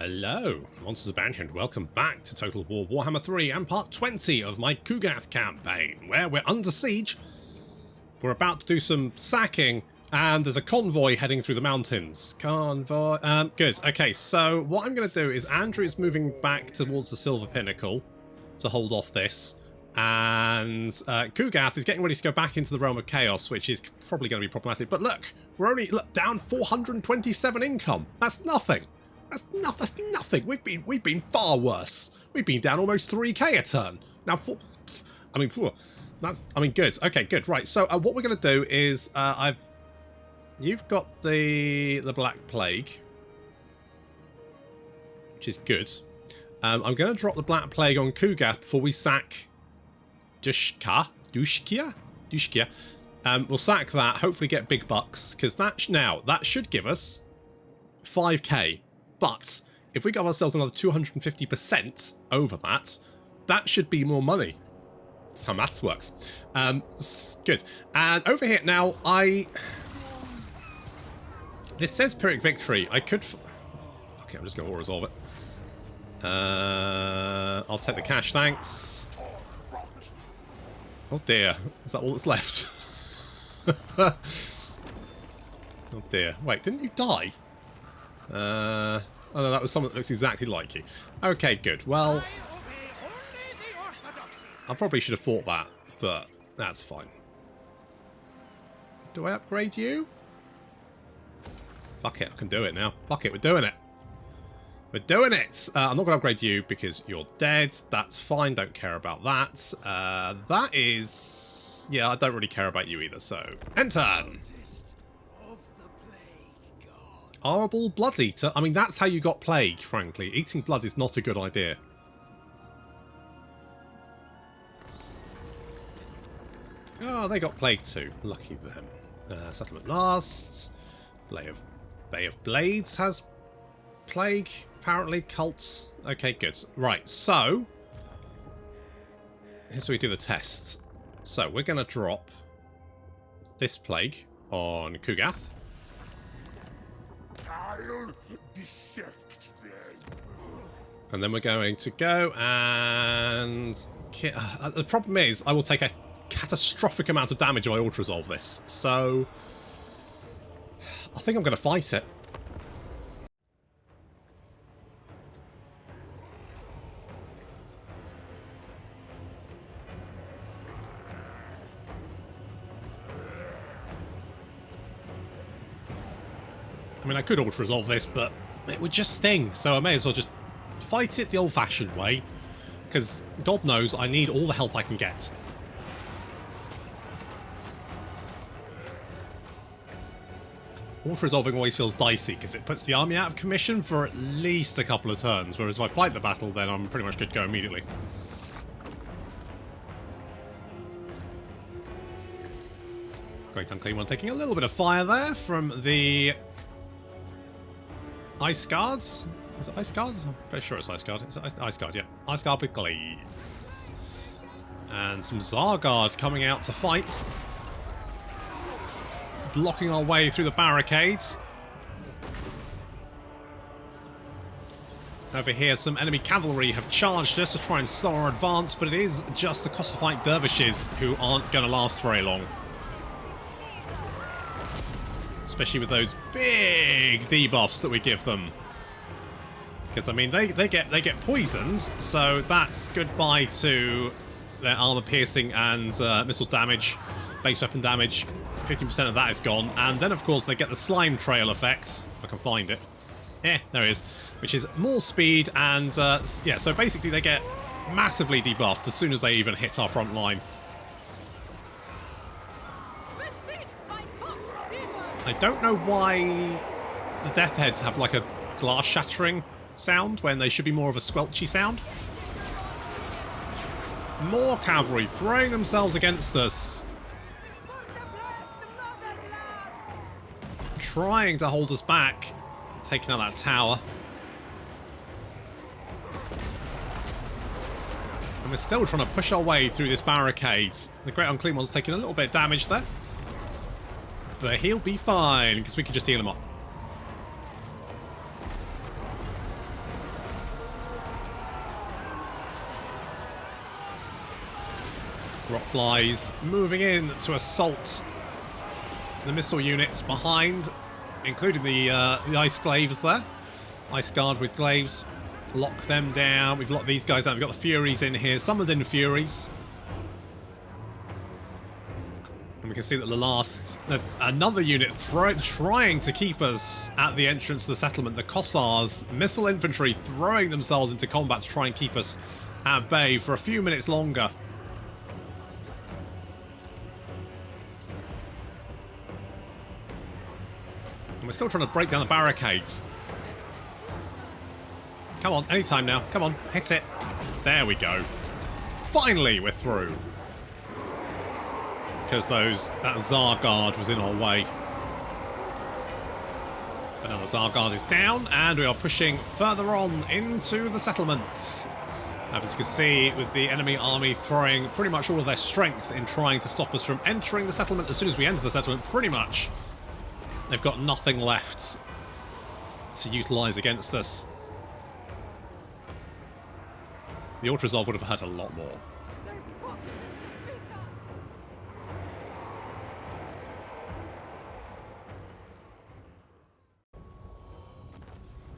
Hello, Monsters of Banshee, and welcome back to Total War Warhammer 3 and part 20 of my Kugath campaign, where we're under siege. We're about to do some sacking, and there's a convoy heading through the mountains. Convoy, good. Okay, so what I'm going to do is Andrew is moving back towards the Silver Pinnacle to hold off this, and Kugath is getting ready to go back into the Realm of Chaos, which is probably going to be problematic. But look, we're only down 427 income. That's nothing. That's nothing. We've been far worse. We've been down almost 3k a turn. Now, good. Okay, good. Right. So what we're going to do is you've got the Black Plague, which is good. I'm going to drop the Black Plague on Kugath before we sack Dushkia. We'll sack that. Hopefully get big bucks, because that should give us 5k. But if we give ourselves another 250% over that, that should be more money. That's how maths works. Good. And over here now, this says Pyrrhic Victory. I could... Okay, I'm just going to auto-resolve it. I'll take the cash, thanks. Oh dear. Is that all that's left? Oh dear. Wait, didn't you die? Oh no, that was someone that looks exactly like you. Okay, good. Well, I probably should have fought that, but that's fine. Do I upgrade you? Fuck it, I can do it now. Fuck it, we're doing it. We're doing it! I'm not going to upgrade you because you're dead. That's fine, don't care about that. That is... Yeah, I don't really care about you either, so... End turn! Horrible blood eater. I mean, that's how you got plague, frankly. Eating blood is not a good idea. Oh, they got plague too. Lucky them. Settlement lasts. Bay of Blades has plague. Apparently, cults. Okay, good. Right, so... Here's where we do the tests. So, we're going to drop this plague on Kugath. And then we're going to go and... the problem is, I will take a catastrophic amount of damage if I auto-resolve this. So... I think I'm going to fight it. I mean, I could auto-resolve this, but it would just sting, so I may as well just fight it the old-fashioned way, because God knows I need all the help I can get. Auto-resolving always feels dicey, because it puts the army out of commission for at least a couple of turns, whereas if I fight the battle, then I'm pretty much good to go immediately. Great Unclean One taking a little bit of fire there from the... Ice Guards? Is it Ice Guards? I'm pretty sure it's Ice Guard. It's Ice Guard, yeah. Ice Guard with Glaives. And some Zargard coming out to fight. Blocking our way through the barricades. Over here, some enemy cavalry have charged us to try and slow our advance, but it is just the Kosophite dervishes who aren't going to last very long. Especially with those big debuffs that we give them. Because, I mean, they get poisoned, so that's goodbye to their armor piercing and missile damage, base weapon damage. 15% of that is gone. And then, of course, they get the slime trail effect, if I can find it. Yeah, there it is. Which is more speed and, yeah, so basically they get massively debuffed as soon as they even hit our front line. I don't know why the Death Heads have like a glass shattering sound when they should be more of a squelchy sound. More cavalry throwing themselves against us. Trying to hold us back. Taking out that tower. And we're still trying to push our way through this barricade. The Great Unclean One's taking a little bit of damage there. But he'll be fine, because we can just heal him up. Rotflies moving in to assault the missile units behind, including the ice glaives there. Ice guard with glaives. Lock them down. We've locked these guys down. We've got the Furies in here. Summoned in Furies. And we can see that the last... another unit trying to keep us at the entrance to the settlement. The Kossars, missile infantry, throwing themselves into combat to try and keep us at bay for a few minutes longer. And we're still trying to break down the barricades. Come on, anytime now. Come on, hit it. There we go. Finally, we're through. Because that Tsar Guard was in our way. But now the Tsar Guard is down, and we are pushing further on into the settlements. As you can see, with the enemy army throwing pretty much all of their strength in trying to stop us from entering the settlement. As soon as we enter the settlement, pretty much, they've got nothing left to utilise against us. The Auto-Resolve would have had a lot more.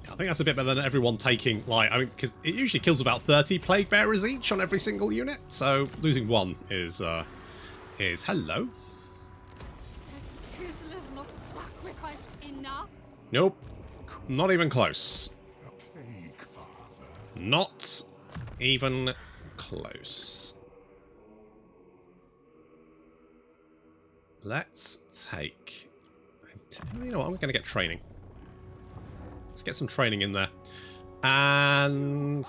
I think that's a bit better than everyone taking, like, I mean, because it usually kills about 30 Plague Bearers each on every single unit, so losing one is hello. Has Kislev not sacrificed enough? Nope. Not even close. Not even close. Let's take... You know what, I'm going to get training. Let's get some training in there. And...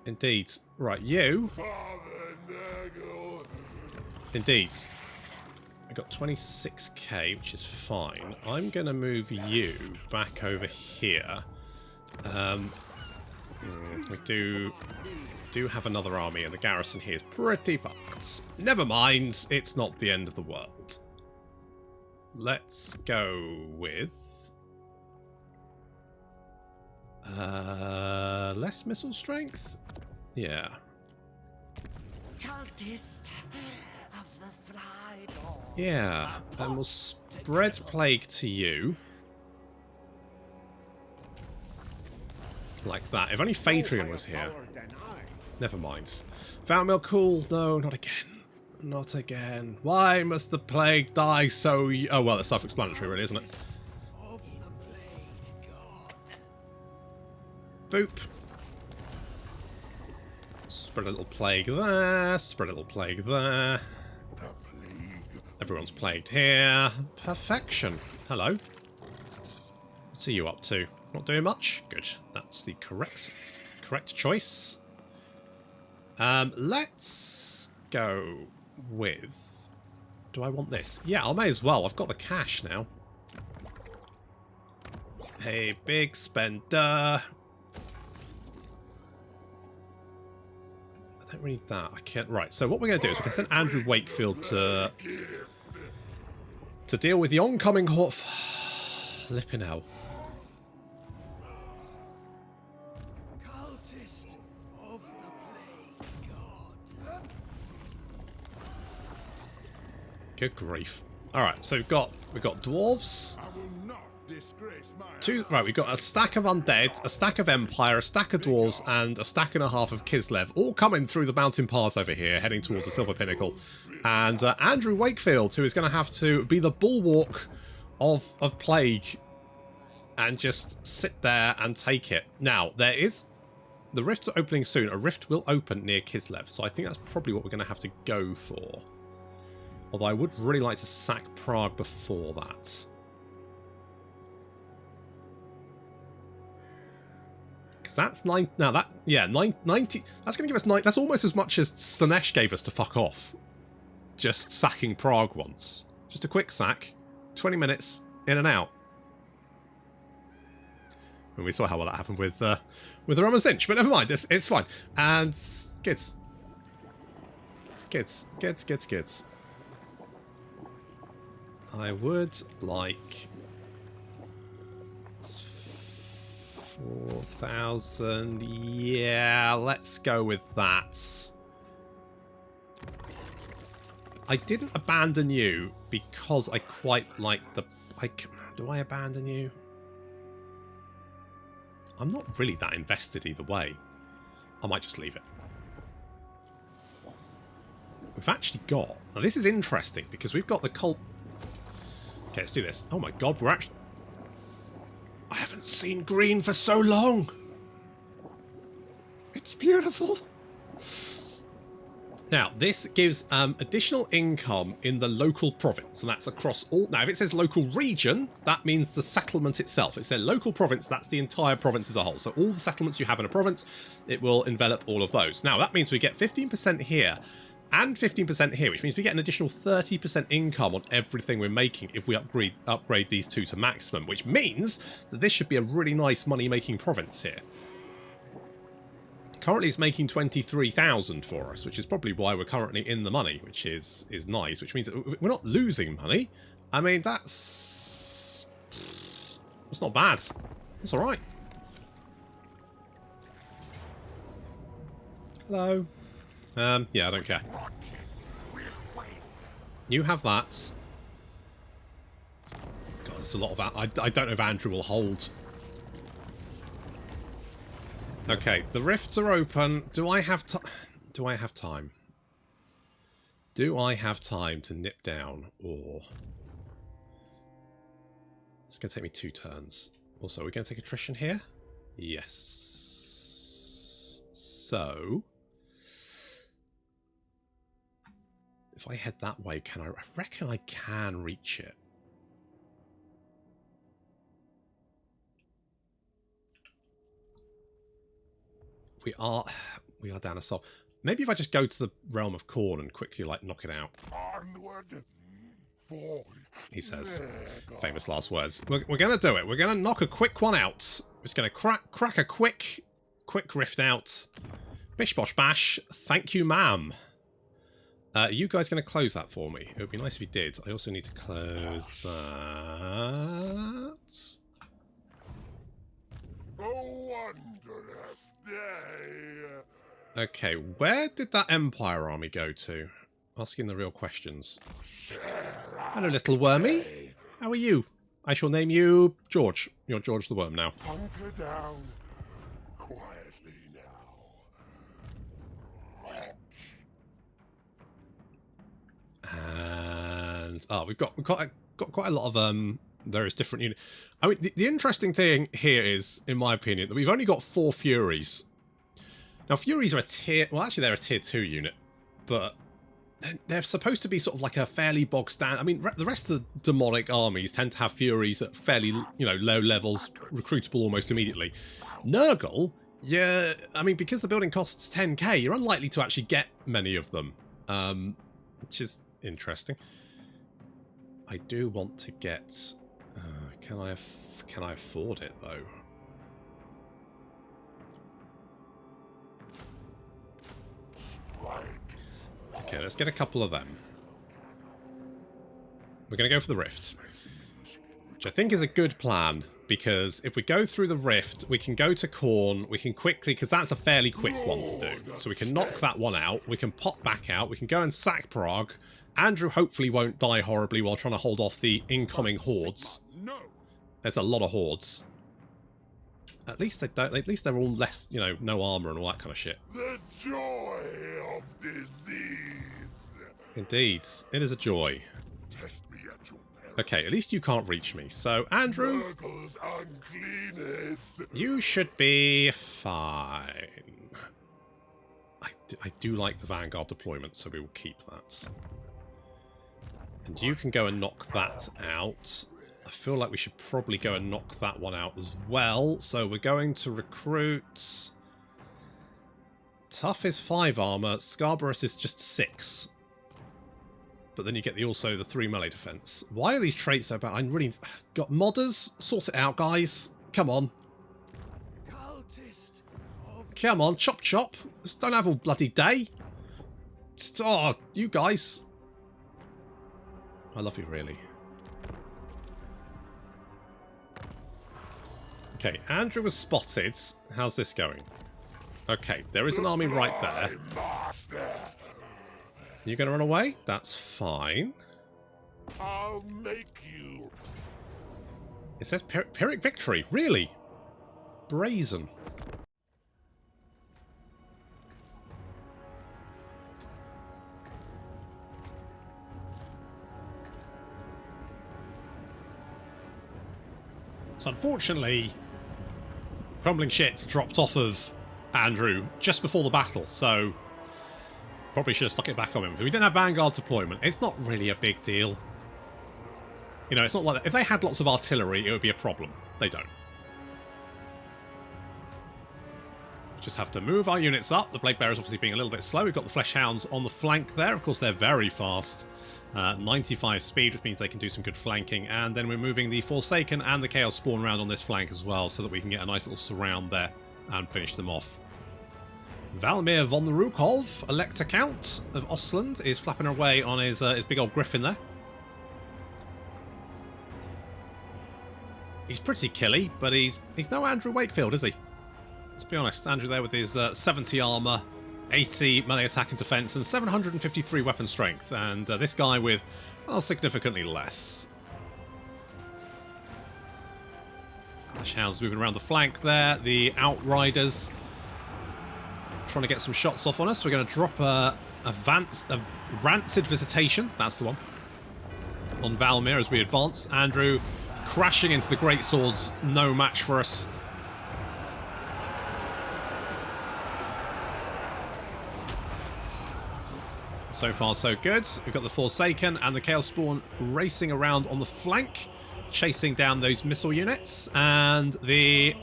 Indeed. Right, you... Indeed. I got 26k, which is fine. I'm going to move you back over here. We do have another army, and the garrison here is pretty fucked. Never mind, it's not the end of the world. Let's go with... less missile strength? Yeah. Yeah, and we'll spread plague to you. Like that. If only Phaedrian was here. Never mind. Fountain Mill, cool. No, not again. Not again. Why must the plague die so... Oh, well, that's self-explanatory, really, isn't it? Boop. Spread a little plague there. Spread a little plague there. Everyone's plagued here. Perfection. Hello. What are you up to? Not doing much? Good. That's the correct choice. Let's go with... Do I want this? Yeah, I may as well. I've got the cash now. Hey, big spender. I don't need that. I can't... Right, so what we're going to do is we can send Andrew Wakefield to deal with the oncoming horde... Flipping hell. Good grief. Alright, so we've got dwarves. Right, we've got a stack of undead, a stack of empire, a stack of dwarves, and a stack and a half of Kislev, all coming through the mountain pass over here, heading towards the Silver Pinnacle. And Andrew Wakefield, who is going to have to be the bulwark of plague and just sit there and take it. Now, there is... The rift's opening soon. A rift will open near Kislev, so I think that's probably what we're going to have to go for. Although I would really like to sack Prague before that. Because that's 9... Now that... Yeah, 90... That's going to give us 9... That's almost as much as Slanesh gave us to fuck off. Just sacking Prague once. Just a quick sack. 20 minutes, in and out. And we saw how well that happened with the Roman Cinch, but never mind, it's fine. And... Kids. I would like... 4,000. Yeah, let's go with that. I didn't abandon you because I quite like the... do I abandon you? I'm not really that invested either way. I might just leave it. We've actually got... Now this is interesting because we've got the cult... Okay, let's do this. Oh my god, we're actually... I haven't seen green for so long. It's beautiful. Now, this gives additional income in the local province, and that's across all... Now, if it says local region, that means the settlement itself. If it says local province, that's the entire province as a whole. So all the settlements you have in a province, it will envelop all of those. Now, that means we get 15% here and 15% here, which means we get an additional 30% income on everything we're making if we upgrade these two to maximum, which means that this should be a really nice money-making province here. Currently it's making 23,000 for us, which is probably why we're currently in the money, which is nice, which means that we're not losing money. I mean, that's not bad. That's all right. Hello. Yeah, I don't care. You have that. God, there's a lot of... I don't know if Andrew will hold. Okay, the rifts are open. Do I have time? Do I have time? Do I have time to nip down, or... It's going to take me 2 turns. Also, are we going to take attrition here? Yes. So... If I head that way, can I reckon I can reach it. We are down a soul. Maybe if I just go to the Realm of Khorne and quickly, like, knock it out. He says. Famous last words. We're going to do it. We're going to knock a quick one out. We're just going to crack a quick rift out. Bish bosh bash. Thank you, ma'am. Are you guys going to close that for me? It would be nice if you did. I also need to close that. Wondrous day. Okay, where did that Empire army go to? Asking the real questions. Hello, little wormy. How are you? I shall name you George. You're George the Worm now. Hunker down quietly now. And we've got quite a lot of various different units. I mean, the interesting thing here is, in my opinion, that we've only got 4 Furies. Now, Furies are a tier... Well, actually, they're a tier 2 unit, but they're supposed to be sort of like a fairly bog stand. I mean, the rest of the demonic armies tend to have Furies at fairly, low levels, recruitable almost immediately. Nurgle, yeah, I mean, because the building costs 10k, you're unlikely to actually get many of them, which is interesting. I do want to get... can I afford it, though? Okay, let's get a couple of them. We're going to go for the rift, which I think is a good plan, because if we go through the rift, we can go to Khorne, we can quickly, because that's a fairly quick one to do. So we can knock that one out, we can pop back out, we can go and sack Prague. Andrew hopefully won't die horribly while trying to hold off the incoming hordes. There's a lot of hordes. At least they don't. At least they're all less, no armor and all that kind of shit. The joy of disease. Indeed, it is a joy. Test me at your peril. Okay, at least you can't reach me. So, Andrew, Nurgle's uncleanest. you should be fine. I do like the Vanguard deployment, so we will keep that. And you can go and knock that out. I feel like we should probably go and knock that one out as well. So we're going to recruit... Tough is 5 armor. Scarbarous is just 6. But then you get also the 3 melee defense. Why are these traits so bad? I'm really... Got modders? Sort it out, guys. Come on. Come on, chop chop. Just don't have all bloody day. Oh, you guys. I love you, really. Okay, Andrew was spotted. How's this going? Okay, there is an army right there. Master, You going to run away? That's fine. I'll make you. It says Pyrrhic victory. Really? Brazen. So unfortunately, Crumbling Shit dropped off of Andrew just before the battle, so probably should have stuck it back on him. But we didn't have Vanguard deployment. It's not really a big deal. You know, it's not like that. If they had lots of artillery, it would be a problem. They don't. Just have to move our units up. The Plague Bearers obviously being a little bit slow. We've got the Flesh Hounds on the flank there. Of course, they're very fast. 95 speed, which means they can do some good flanking. And then we're moving the Forsaken and the Chaos Spawn around on this flank as well, so that we can get a nice little surround there and finish them off. Valmir von Rukov, Elector Count of Ostland, is flapping away on his big old griffin there. He's pretty killy, but he's no Andrew Wakefield, is he? Let's be honest, Andrew there with his 70 armour, 80 melee attack and defence, and 753 weapon strength, and this guy with, well, significantly less. Flash Hounds moving around the flank there, the Outriders trying to get some shots off on us. We're going to drop a Rancid Visitation, that's the one, on Valmir as we advance. Andrew crashing into the Great Swords, no match for us. So far, so good. We've got the Forsaken and the Chaos Spawn racing around on the flank, chasing down those missile units, and the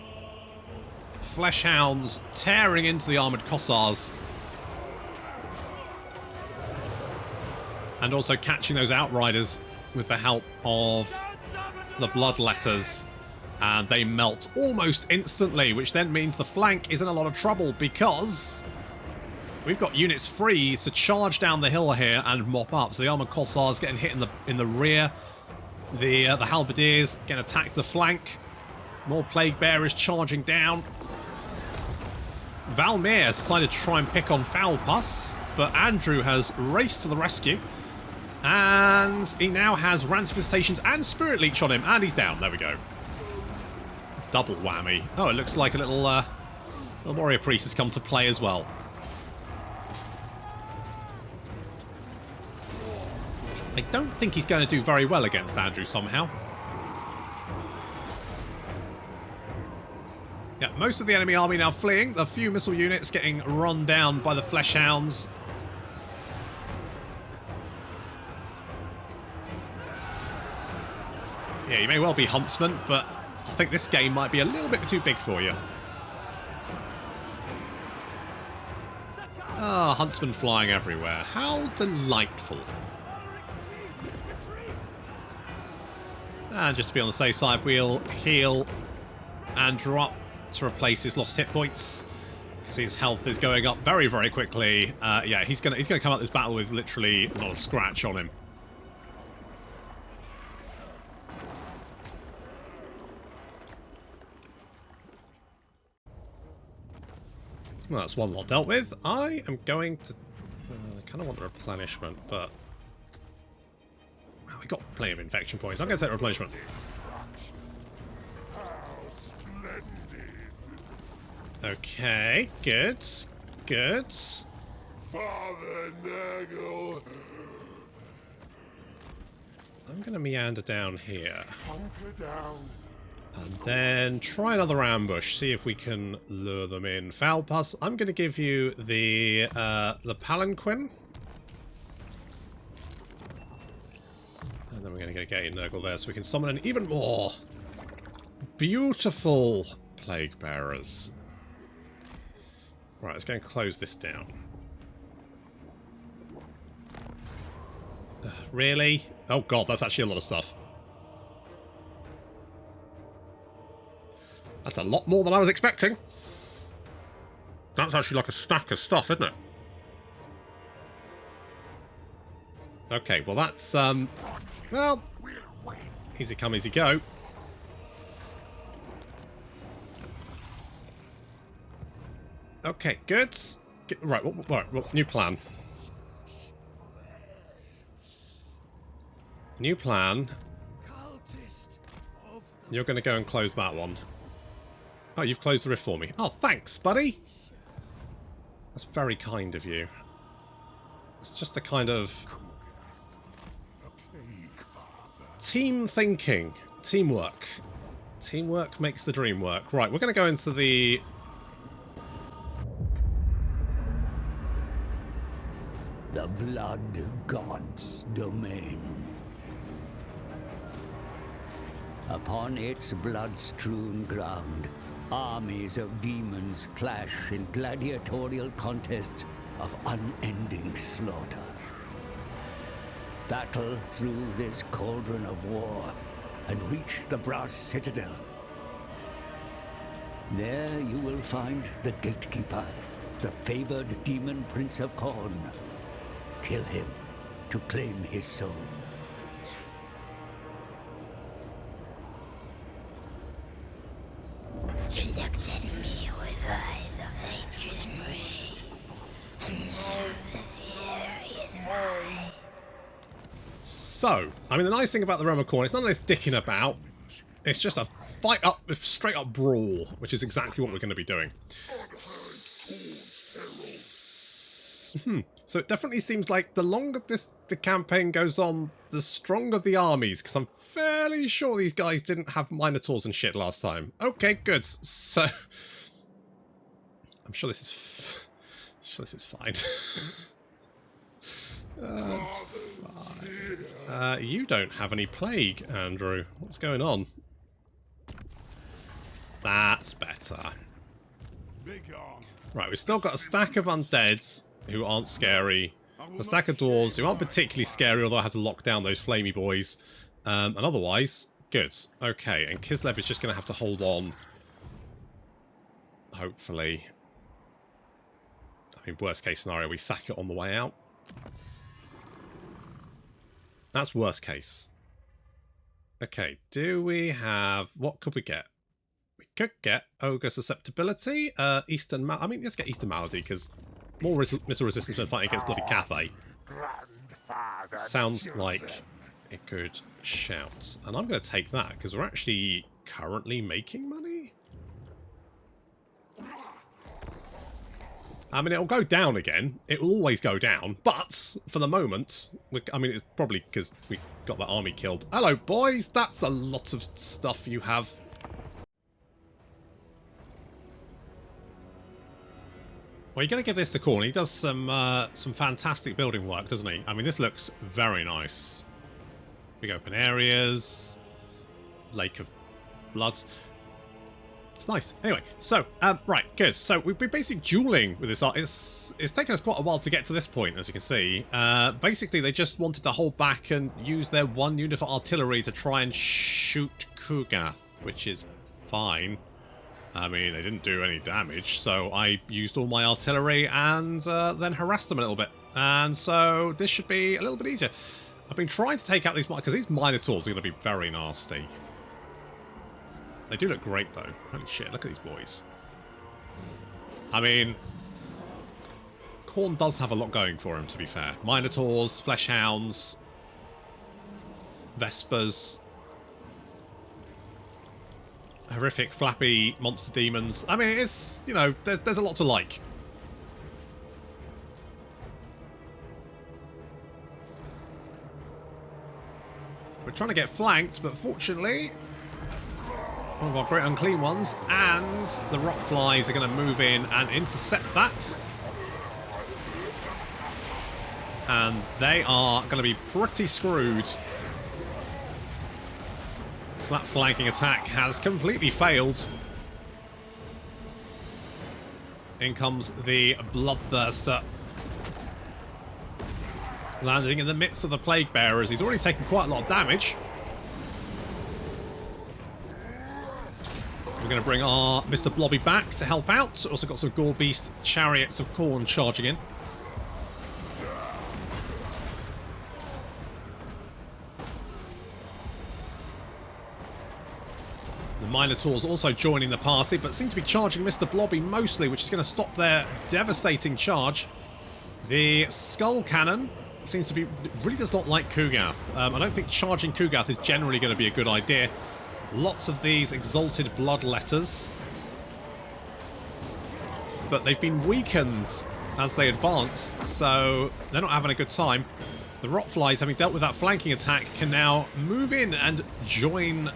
Flesh Hounds tearing into the Armoured Kossars. And also catching those Outriders with the help of the Bloodletters. And they melt almost instantly, which then means the flank is in a lot of trouble because we've got units free to charge down the hill here and mop up. So the Armoured Kossars getting hit in the rear. The Halberdiers getting attacked the flank. More Plague Bearers charging down. Valmir decided to try and pick on Foulpuss, but Andrew has raced to the rescue. And he now has Rancid Visitations and Spirit Leech on him, and he's down. There we go. Double whammy. Oh, it looks like a little Warrior Priest has come to play as well. I don't think he's going to do very well against Andrew somehow. Yeah, most of the enemy army now fleeing. A few missile units getting run down by the Flesh Hounds. Yeah, you may well be Huntsman, but I think this game might be a little bit too big for you. Ah, Huntsman flying everywhere. How delightful. And just to be on the safe side, we'll heal Andrew up to replace his lost hit points. See his health is going up very, very quickly. Yeah, he's gonna come out this battle with literally not a scratch on him. Well, that's one lot dealt with. I am going to kind of want the replenishment, but we got plenty of infection points. I'm going to take replenishment. Okay, good, good. Father Nurgle, I'm going to meander down here. hunker down. And then try another ambush, see if we can lure them in. Foulpuss, I'm going to give you the Palanquin. And then we're going to get a Nurgle there so we can summon an even more beautiful Plague Bearers. Right, let's go and close this down. Really? Oh god, that's actually a lot of stuff. That's a lot more than I was expecting. That's actually like a stack of stuff, isn't it? Okay, well that's, well, easy come, easy go. Okay, good. Right, what, new plan. New plan. You're going to go and close that one. Oh, you've closed the rift for me. Oh, thanks, buddy. That's very kind of you. It's just a kind of team thinking. Teamwork. Teamwork makes the dream work. Right, we're going to go into the... The Blood God's domain. Upon its blood-strewn ground, armies of demons clash in gladiatorial contests of unending slaughter. Battle through this cauldron of war and reach the Brass Citadel. There you will find the Gatekeeper, the favored demon Prince of Khorne. Kill him to claim his soul. You looked at me with eyes of hatred and rage, and now the fury is mine. So, I mean, the nice thing about the Realm of Khorne, it's none of this dicking about. It's just a fight up, straight up brawl, which is exactly what we're going to be doing. So it definitely seems like the longer the campaign goes on, the stronger the armies, because I'm fairly sure these guys didn't have Minotaurs and shit last time. Okay, good. So I'm sure this is fine. That's fine. You don't have any plague, Andrew. What's going on? That's better. Right, we've still got a stack of undeads who aren't scary. A stack of dwarves who aren't particularly scary, although I had to lock down those flamey boys. And otherwise, good. Okay, and Kislev is just going to have to hold on. Hopefully. I mean, worst case scenario, we sack it on the way out. That's worst case. Okay, do we have... What could we get? We could get Ogre Susceptibility. Eastern Malady. I mean, let's get Eastern Malady, because more missile resistance when fighting against bloody Cathay. Sounds like a good shout. And I'm going to take that, because we're actually currently making money. I mean, it'll go down again. It will always go down. But, for the moment, I mean, it's probably because we got that army killed. Hello, boys! That's a lot of stuff you have. Well, you're going to give this to Khorne. He does some fantastic building work, doesn't he? I mean, this looks very nice. Big open areas. Lake of Blood. It's nice. Anyway, so, right, good. So, we've been basically dueling with this art. It's taken us quite a while to get to this point, as you can see. Basically, they just wanted to hold back and use their one unit of artillery to try and shoot Kugath, which is fine. I mean, they didn't do any damage, so I used all my artillery and then harassed them a little bit. And so, this should be a little bit easier. I've been trying to take out these, because these Minotaurs are going to be very nasty. They do look great, though. Holy shit, look at these boys. I mean, Khorne does have a lot going for him, to be fair. Minotaurs, Fleshhounds, Vespers, horrific, flappy monster demons. I mean, it's, you know, there's a lot to like. We're trying to get flanked, but fortunately... one of our great unclean ones, and the rock flies are going to move in and intercept that. And they are going to be pretty screwed. So that flanking attack has completely failed. In comes the Bloodthirster. Landing in the midst of the Plague Bearers. He's already taken quite a lot of damage. We're going to bring our Mr. Blobby back to help out. Also got some Gore Beast Chariots of Khorne charging in. The Minotaurs also joining the party, but seem to be charging Mr. Blobby mostly, which is going to stop their devastating charge. The Skull Cannon seems to be... really does not like Kugath. I don't think charging Kugath is generally going to be a good idea. Lots of these Exalted Bloodletters. But they've been weakened as they advanced, so they're not having a good time. The Rotflies, having dealt with that flanking attack, can now move in and join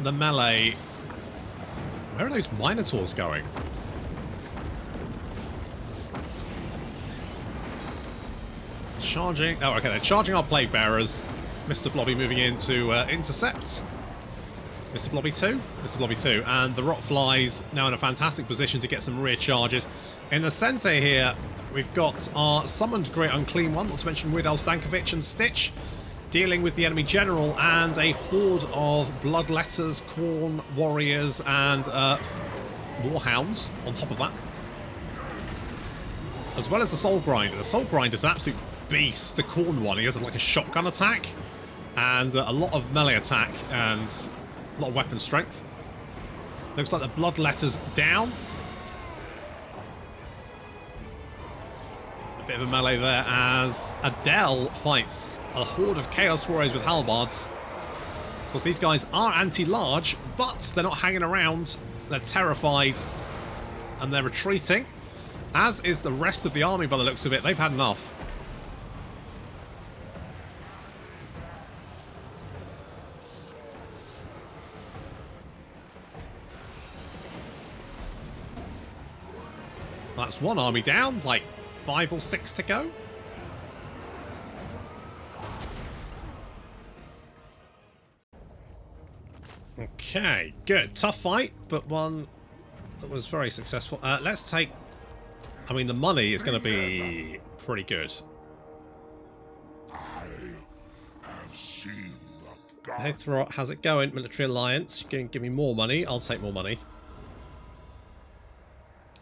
the melee. Where are those Minotaurs going? Charging. Oh, okay, they're charging our Plague Bearers. Mr. Blobby moving in to intercept. Mr. Blobby 2. Mr. Blobby 2. And the Rotflies now in a fantastic position to get some rear charges. In the centre here, we've got our summoned Great Unclean One, not to mention Weird Al Stankovic and Stitch, dealing with the enemy general and a horde of Bloodletters, Khorne warriors, and Warhounds on top of that. As well as the Soul Grinder. The Soul Grinder is an absolute beast, the Khorne one. He has like a shotgun attack and a lot of melee attack and a lot of weapon strength. Looks like the Bloodletters down. A bit of a melee there as Adele fights a horde of Chaos Warriors with halbards. Of course, these guys are anti-large, but they're not hanging around. They're terrified and they're retreating. As is the rest of the army by the looks of it. They've had enough. That's one army down, like 5 or 6 to go. Okay, good. Tough fight, but one that was very successful. Let's take... I mean, the money is going to be pretty good. I have seen the god. Hey, Throt, how's it going? Military Alliance, you can give me more money. I'll take more money.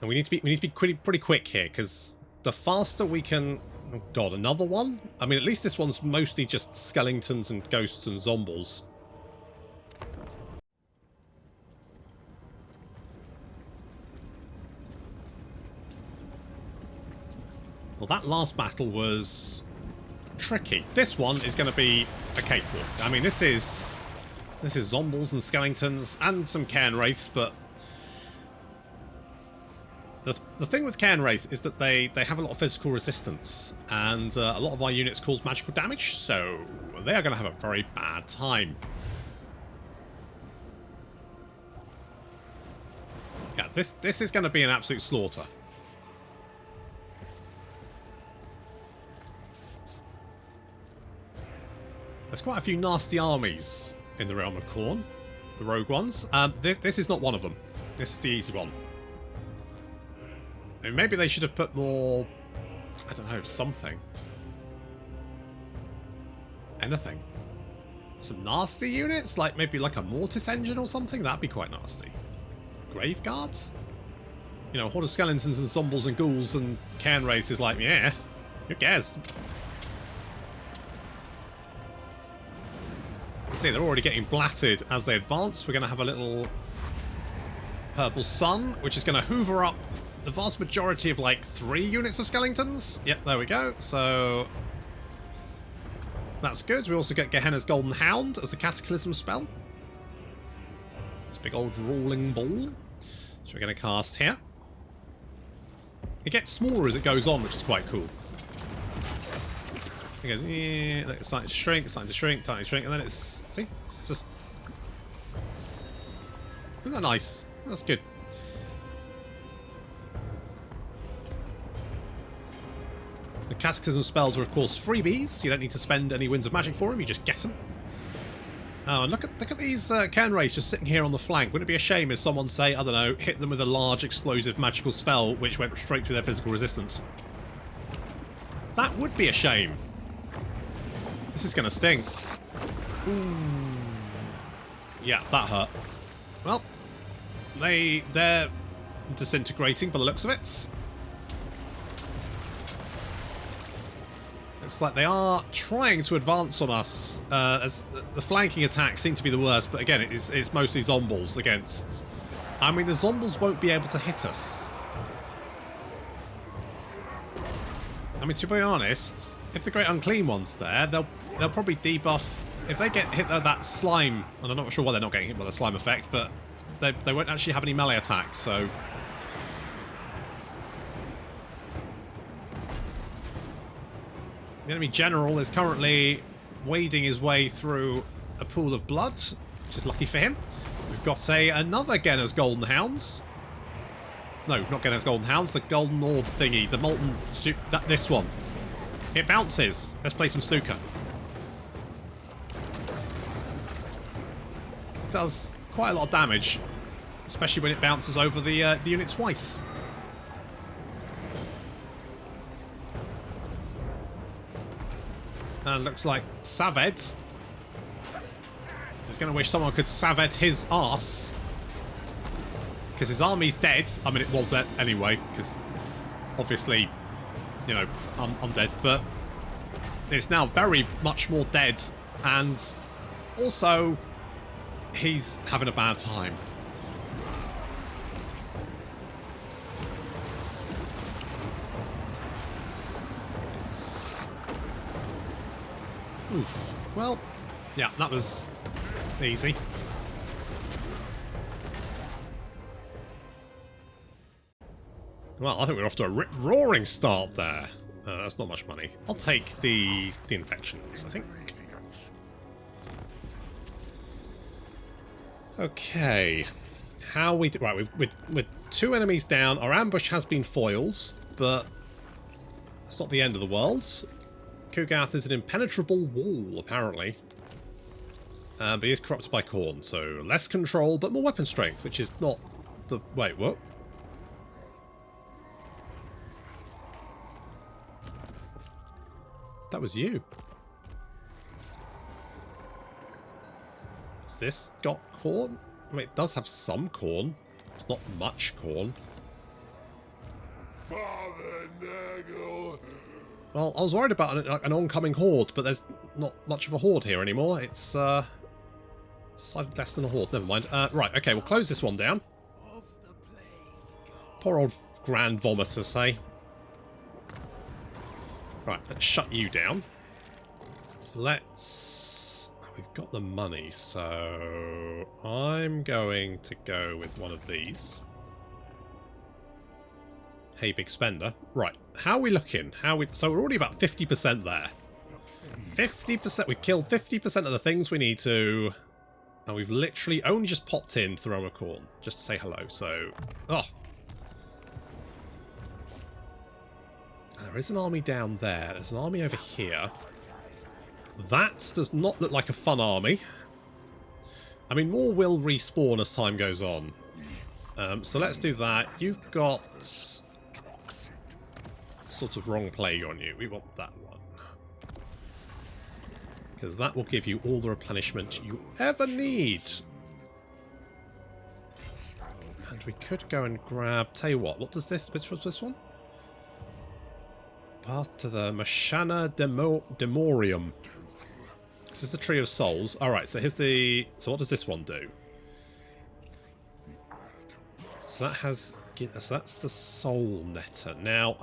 And we need to be pretty quick here, because the faster we can... Oh god, another one? I mean, at least this one's mostly just skeletons and ghosts and zombies. Well, that last battle was tricky. This one is going to be a cakewalk. I mean, this is zombies and skeletons and some Cairn Wraiths, but the thing with Cairn Wraiths is that they have a lot of physical resistance, and a lot of our units cause magical damage, so they are going to have a very bad time. Yeah, this is going to be an absolute slaughter. There's quite a few nasty armies in the Realm of Khorne, the rogue ones. This is not one of them. This is the easy one. I mean, maybe they should have put more, I don't know, something. Anything. Some nasty units? Like maybe like a Mortis engine or something? That'd be quite nasty. Grave Guards? You know, a horde of skeletons and zombies and ghouls and Cairn Wraiths is like, yeah, who cares? See, they're already getting blatted as they advance. We're going to have a little purple sun, which is going to hoover up the vast majority of like 3 units of skeletons. Yep, there we go. So that's good. We also get Gehenna's Golden Hound as the Cataclysm spell. This big old rolling ball. So we're going to cast here. It gets smaller as it goes on, which is quite cool. It goes, yeah, it's starting to shrink, starting to shrink, and then it's, see, it's just, isn't that nice? That's good. The Cataclysm spells are, of course, freebies. You don't need to spend any Winds of Magic for them, you just get them. Oh, and look at these Cairn Wraiths just sitting here on the flank. Wouldn't it be a shame if someone, say, I don't know, hit them with a large explosive magical spell which went straight through their physical resistance? That would be a shame. This is going to sting. Ooh. Yeah, that hurt. Well, they're disintegrating by the looks of it. Looks like they are trying to advance on us, as the flanking attacks seem to be the worst, but again, it's mostly zombies against... I mean, the zombies won't be able to hit us. I mean, to be honest, if the Great Unclean One's there, they'll probably debuff... If they get hit by that slime, and I'm not sure why they're not getting hit by the slime effect, but they won't actually have any melee attacks, so... The enemy general is currently wading his way through a pool of blood, which is lucky for him. We've got another Genna's Golden Hounds. No, not Genna's Golden Hounds, the Golden Orb thingy, the Molten... this one. It bounces. Let's play some snooker. It does quite a lot of damage, especially when it bounces over the unit twice. And looks like Saved is going to wish someone could Saved his arse. Because his army's dead. I mean, it was dead anyway, because obviously, you know, undead. But it's now very much more dead. And also, he's having a bad time. Oof. Well, yeah, that was easy. Well, I think we're off to a rip-roaring start there. That's not much money. I'll take the infections, I think. Okay. How we do... Right, with 2 enemies down. Our ambush has been foiled, but it's not the end of the world. Kugath is an impenetrable wall, apparently. But he is corrupted by Khorne, so less control, but more weapon strength, which is not the... Wait, what? That was you. Has this got Khorne? I mean, it does have some Khorne. It's not much Khorne. Father Nurgle. Well, I was worried about an oncoming horde, but there's not much of a horde here anymore. It's slightly less than a horde. Never mind. Right, okay, we'll close this one down. Poor old Grand Vomiter, say. Right, let's shut you down. Let's... We've got the money, so I'm going to go with one of these. Hey, big spender. Right, how are we looking? So we're already about 50% there. 50%. We killed 50% of the things we need to, and we've literally only just popped in through Realm of Khorne just to say hello. So, oh, there is an army down there. There's an army over here. That does not look like a fun army. I mean, more will respawn as time goes on. So let's do that. You've got sort of wrong plague on you. We want that one. Because that will give you all the replenishment you ever need. And we could go and grab... Tell you what does this... Which was this one? Path to the Mashana Demorium. This is the Tree of Souls. Alright, so here's the... So what does this one do? So that has... So that's the Soul Netter. Now,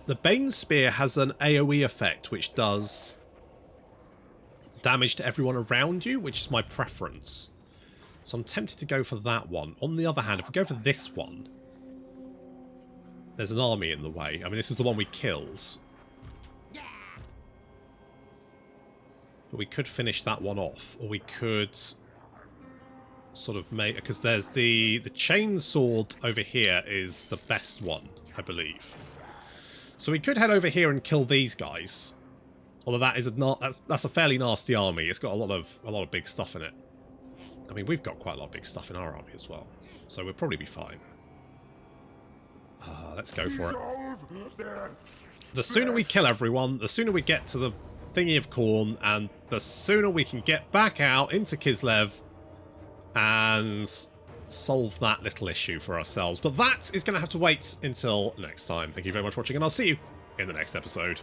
the Bane Spear has an AoE effect, which does damage to everyone around you, which is my preference. So I'm tempted to go for that one. On the other hand, if we go for this one, there's an army in the way. I mean, this is the one we killed. But we could finish that one off, or we could sort of make... Because there's the chainsword over here is the best one, I believe. So we could head over here and kill these guys. Although that is that's a fairly nasty army. It's got a lot of big stuff in it. I mean, we've got quite a lot of big stuff in our army as well. So we'll probably be fine. Let's go for it. The sooner we kill everyone, the sooner we get to the thingy of Khorne, and the sooner we can get back out into Kislev and solve that little issue for ourselves. But that is going to have to wait until next time. Thank you very much for watching, and I'll see you in the next episode.